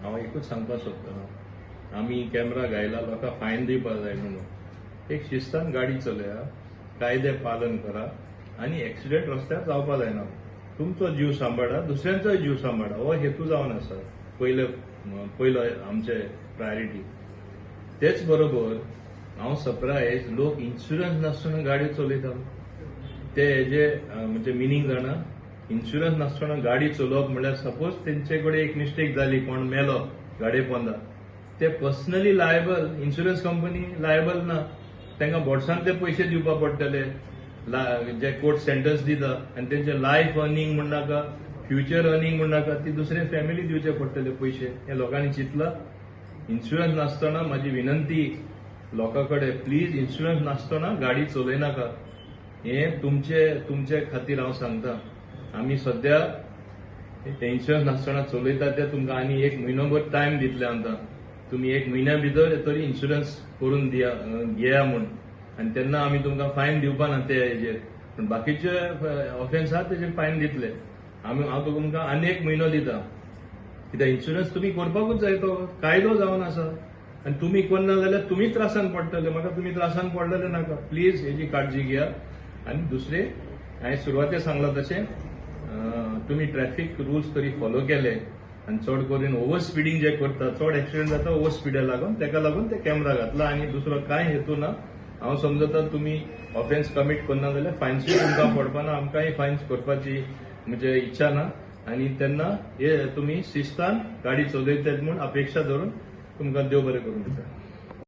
हांव एकूच सांगपाक सोदतां आमी कॅमेरा घायला लोकांक फायन दिवपाक जाय म्हणून एक शिस्तान गाडी चलया कायदे पालन करा आनी एक्सिडेंट रस्त्यार जावपाक जायना तुमचो जीव सांबाळा दुसऱ्यांचोय जीव सांबाळा हो हेतू जावन आसा पयलो आमचे प्रायोरिटी तेच बरोबर हांव सरप्रायज लोक इन्शुरन्स नासतना गाडयो चलयता ते हेजे म्हणजे मिनींग जाणा इन्शुरन्स नासतना गाडी चलोवप म्हणल्यार सपोज तेंचे कडेन एक मिस्टेक जाली कोण मेलो गाडये पोंदा ते personally liable insurance company liable ना तांकां बोर्डसान ते पयशे दिवपाक पडटले जे कोर्ट सेंटन्स दिता आनी तेंचे लायफ अर्निंग म्हण नाका फ्युचर अर्निंग म्हण नाका ती दुसरे फॅमिली दिवचे पडटले पयशे हे लोकांनी चिंतला इन्शुरन्स नासतना म्हाजी विनंती लोकां कडेन प्लीज इन्शुरन्स नासतना गाडी चलयनाका हे तुमचे खातीर हांव सांगता आमी सध्या इन्शुरन्स नासतना चलयता ते तुमकां आनी एक म्हयनोभर टायम दितले आमकां तुमी एक म्हयन्या भितर तरी इन्शुरन्स करून घेया म्हूण आनी तेन्ना आमी तुमकां फायन दिवपा ना ते हेजेर पूण बाकीचे ऑफेन्स आहा तेजेर फायन दितले हांव तुमकां आनी एक म्हयनो दिता कित्याक इन्शुरन्स तुमी करपाकूच जाय तो कायदो जावन आसा आनी तुमी करना जाल्यार तुमी त्रासान पडटले म्हाका तुमी त्रासान पडलेले नाका प्लीज हेजी काळजी घेया आनी दुसरे हांवें सुरवातेर सांगलां तशें तुमी ट्रॅफिक रुल्स तरी फॉलो केले आनी चड करून ओव्हर स्पिडींग जे करता चड एक्सिडेंट जाता ओव्हर स्पिडा लागून ताका लागून ते कॅमेरा घातला आनी दुसरो कांय हेतू ना हांव समजता तुमी ऑफेन्स कमीट करना जाल्यार फायन्सूय तुमकां पडपाना आमकांय फायन्स करपाची म्हणजे इच्छा ना आनी तेन्ना हे तुमी शिस्तान गाडी चलयतात म्हूण अपेक्षा धरून तुमकां देव बरें करूं दिता